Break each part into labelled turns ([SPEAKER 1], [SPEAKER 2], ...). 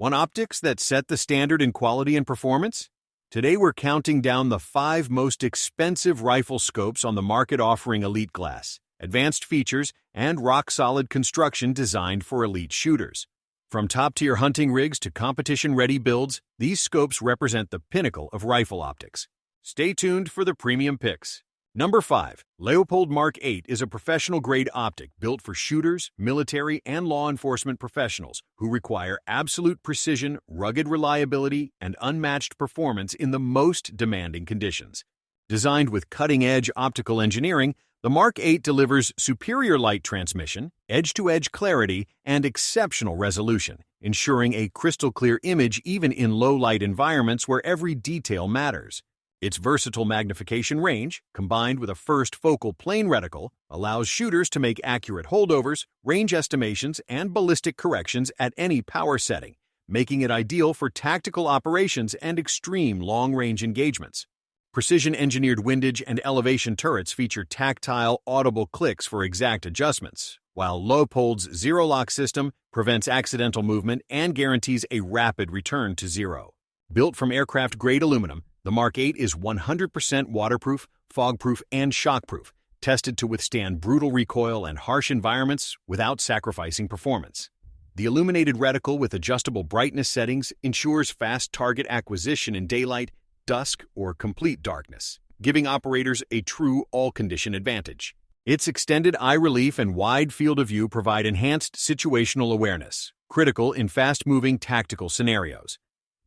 [SPEAKER 1] Want optics that set the standard in quality and performance? Today we're counting down the 5 most expensive rifle scopes on the market offering elite glass, advanced features, and rock-solid construction designed for elite shooters. From top-tier hunting rigs to competition-ready builds, these scopes represent the pinnacle of rifle optics. Stay tuned for the premium picks. Number 5. Leupold Mark 8 is a professional-grade optic built for shooters, military, and law enforcement professionals who require absolute precision, rugged reliability, and unmatched performance in the most demanding conditions. Designed with cutting-edge optical engineering, the Mark 8 delivers superior light transmission, edge-to-edge clarity, and exceptional resolution, ensuring a crystal-clear image even in low-light environments where every detail matters. Its versatile magnification range, combined with a first focal plane reticle, allows shooters to make accurate holdovers, range estimations, and ballistic corrections at any power setting, making it ideal for tactical operations and extreme long-range engagements. Precision-engineered windage and elevation turrets feature tactile, audible clicks for exact adjustments, while Leupold's zero-lock system prevents accidental movement and guarantees a rapid return to zero. Built from aircraft-grade aluminum, the Mark 8 is 100% waterproof, fog-proof, and shockproof, tested to withstand brutal recoil and harsh environments without sacrificing performance. The illuminated reticle with adjustable brightness settings ensures fast target acquisition in daylight, dusk, or complete darkness, giving operators a true all-condition advantage. Its extended eye relief and wide field of view provide enhanced situational awareness, critical in fast-moving tactical scenarios.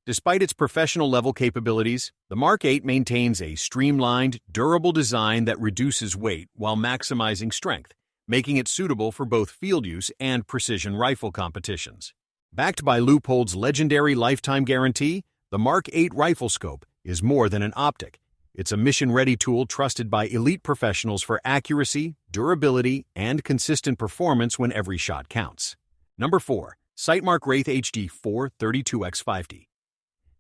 [SPEAKER 1] Despite its professional-level capabilities, the Mark 8 maintains a streamlined, durable design that reduces weight while maximizing strength, making it suitable for both field use and precision rifle competitions. Backed by Leupold's legendary lifetime guarantee, the Mark 8 Riflescope is more than an optic. It's a mission-ready tool trusted by elite professionals for accuracy, durability, and consistent performance when every shot counts. Number 4. Sightmark Wraith HD 432x50.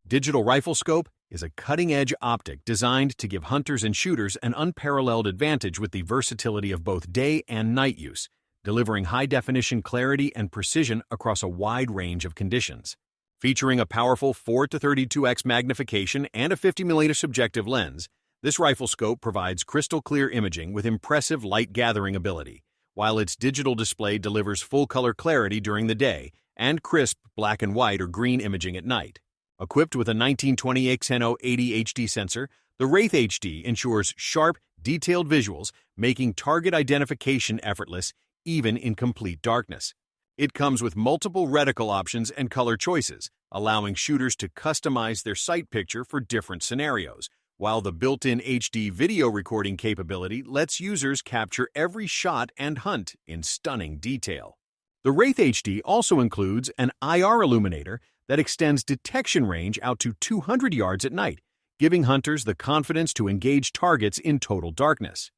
[SPEAKER 1] Digital Riflescope is a cutting-edge optic designed to give hunters and shooters an unparalleled advantage with the versatility of both day and night use, delivering high-definition clarity and precision across a wide range of conditions. Featuring a powerful 4-32x magnification and a 50mm subjective lens, this riflescope provides crystal-clear imaging with impressive light-gathering ability, while its digital display delivers full-color clarity during the day and crisp black and white or green imaging at night. Equipped with a 1920x1080 HD sensor, the Wraith HD ensures sharp, detailed visuals, making target identification effortless even in complete darkness. It comes with multiple reticle options and color choices, allowing shooters to customize their sight picture for different scenarios, while the built-in HD video recording capability lets users capture every shot and hunt in stunning detail. The Wraith HD also includes an IR illuminator that extends detection range out to 200 yards at night, giving hunters the confidence to engage targets in total darkness.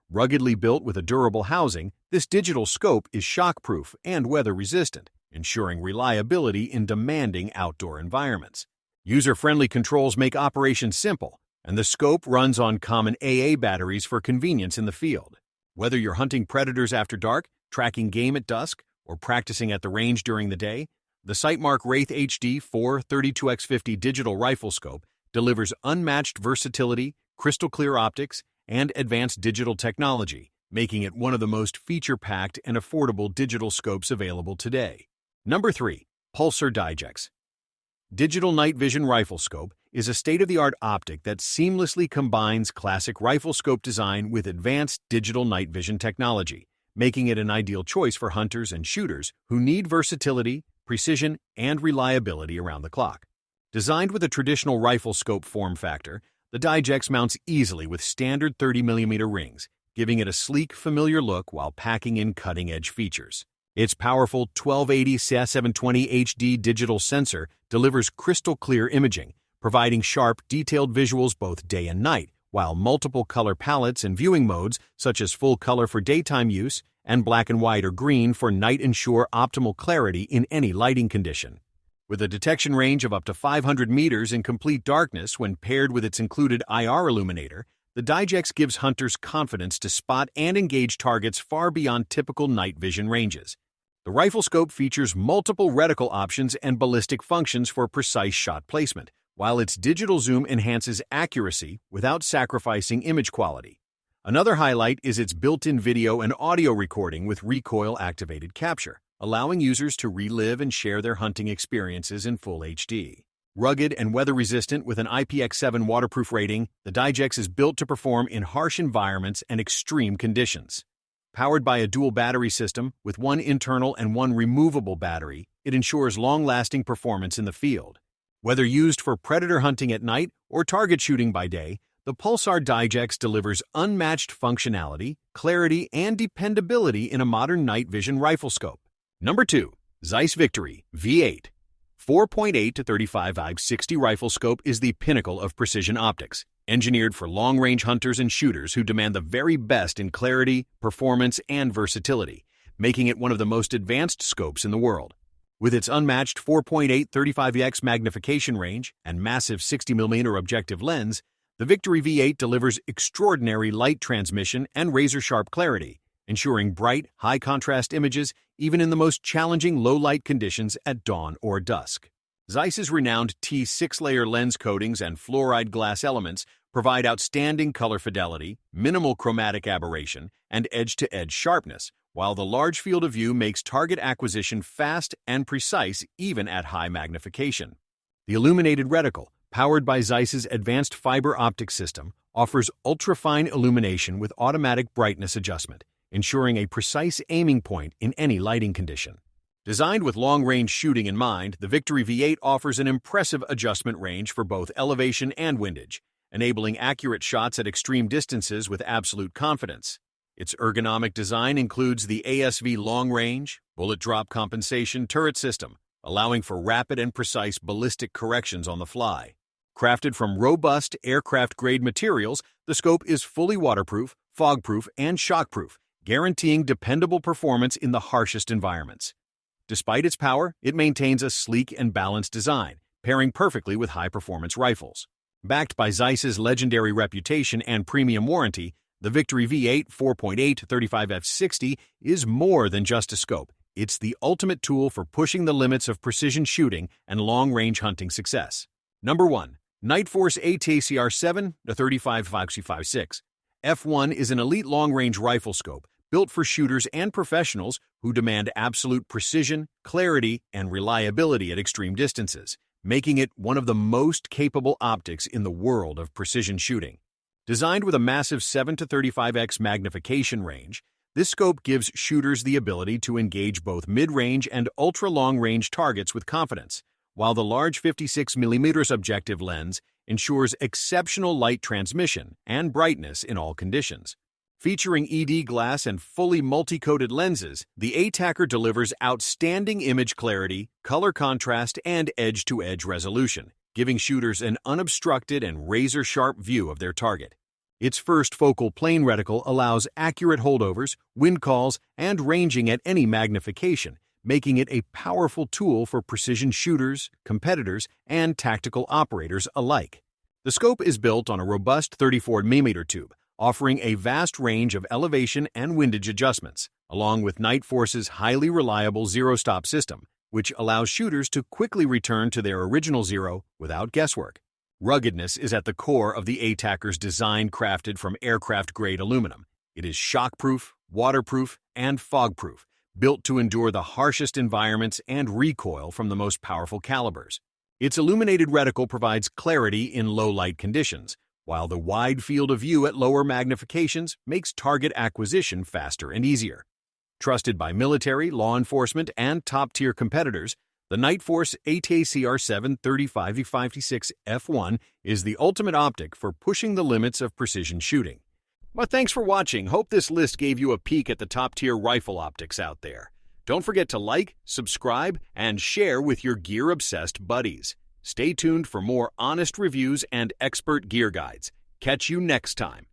[SPEAKER 1] Ruggedly built with a durable housing, this digital scope is shockproof and weather-resistant, ensuring reliability in demanding outdoor environments. User-friendly controls make operations simple, and the scope runs on common AA batteries for convenience in the field. Whether you're hunting predators after dark, tracking game at dusk, or practicing at the range during the day, the Sightmark Wraith HD 432x50 digital riflescope delivers unmatched versatility, crystal-clear optics, and advanced digital technology, making it one of the most feature-packed and affordable digital scopes available today. Number 3. Pulsar DIGEX. Digital Night Vision Riflescope is a state-of-the-art optic that seamlessly combines classic riflescope design with advanced digital night vision technology, making it an ideal choice for hunters and shooters who need versatility, precision, and reliability around the clock. Designed with a traditional rifle scope form factor, the DIGEX mounts easily with standard 30mm rings, giving it a sleek, familiar look while packing in cutting-edge features. Its powerful 1280x720 HD digital sensor delivers crystal-clear imaging, providing sharp, detailed visuals both day and night, while multiple color palettes and viewing modes, such as full color for daytime use and black and white or green for night, ensure optimal clarity in any lighting condition. With a detection range of up to 500 meters in complete darkness when paired with its included IR illuminator, the DIGEX gives hunters confidence to spot and engage targets far beyond typical night vision ranges. The Riflescope features multiple reticle options and ballistic functions for precise shot placement, while its digital zoom enhances accuracy without sacrificing image quality. Another highlight is its built-in video and audio recording with recoil-activated capture, allowing users to relive and share their hunting experiences in full HD. Rugged and weather-resistant with an IPX7 waterproof rating, the DIGEX is built to perform in harsh environments and extreme conditions. Powered by a dual battery system with one internal and one removable battery, it ensures long-lasting performance in the field. Whether used for predator hunting at night or target shooting by day, the Pulsar DIGEX delivers unmatched functionality, clarity, and dependability in a modern night vision riflescope. Number 2. Zeiss Victory V8. 4.8 to 35x60 riflescope is the pinnacle of precision optics, engineered for long-range hunters and shooters who demand the very best in clarity, performance, and versatility, making it one of the most advanced scopes in the world. With its unmatched 4.8 35x magnification range and massive 60mm objective lens, the Victory V8 delivers extraordinary light transmission and razor-sharp clarity, ensuring bright, high-contrast images even in the most challenging low-light conditions at dawn or dusk. Zeiss's renowned T6-layer lens coatings and fluoride glass elements provide outstanding color fidelity, minimal chromatic aberration, and edge-to-edge sharpness, while the large field of view makes target acquisition fast and precise even at high magnification. The illuminated reticle, powered by Zeiss's advanced fiber optics system, offers ultra-fine illumination with automatic brightness adjustment, ensuring a precise aiming point in any lighting condition. Designed with long-range shooting in mind, the Victory V8 offers an impressive adjustment range for both elevation and windage, enabling accurate shots at extreme distances with absolute confidence. Its ergonomic design includes the ASV long-range, bullet drop compensation turret system, allowing for rapid and precise ballistic corrections on the fly. Crafted from robust aircraft-grade materials, the scope is fully waterproof, fog-proof, and shock-proof, guaranteeing dependable performance in the harshest environments. Despite its power, it maintains a sleek and balanced design, pairing perfectly with high-performance rifles. Backed by Zeiss's legendary reputation and premium warranty, the Victory V8 4.8 35f60 is more than just a scope. It's the ultimate tool for pushing the limits of precision shooting and long-range hunting success. Number 1. Nightforce ATACR 7 to 35x56. F1 is an elite long-range rifle scope built for shooters and professionals who demand absolute precision, clarity, and reliability at extreme distances, making it one of the most capable optics in the world of precision shooting. Designed with a massive 7 to 35x magnification range, this scope gives shooters the ability to engage both mid-range and ultra-long-range targets with confidence, while the large 56mm objective lens ensures exceptional light transmission and brightness in all conditions. Featuring ED glass and fully multi-coated lenses, the ATACR delivers outstanding image clarity, color contrast, and edge-to-edge resolution, giving shooters an unobstructed and razor-sharp view of their target. Its first focal plane reticle allows accurate holdovers, wind calls, and ranging at any magnification, making it a powerful tool for precision shooters, competitors, and tactical operators alike. The scope is built on a robust 34mm tube, offering a vast range of elevation and windage adjustments, along with Nightforce's highly reliable zero-stop system, which allows shooters to quickly return to their original zero without guesswork. Ruggedness is at the core of the ATACR's design, crafted from aircraft-grade aluminum. It is shockproof, waterproof, and fog-proof, built to endure the harshest environments and recoil from the most powerful calibers. Its illuminated reticle provides clarity in low-light conditions, while the wide field of view at lower magnifications makes target acquisition faster and easier. Trusted by military, law enforcement, and top-tier competitors, the Nightforce ATACR 7 35x56 F1 is the ultimate optic for pushing the limits of precision shooting. Well, thanks for watching. Hope this list gave you a peek at the top-tier rifle optics out there. Don't forget to like, subscribe, and share with your gear-obsessed buddies. Stay tuned for more honest reviews and expert gear guides. Catch you next time.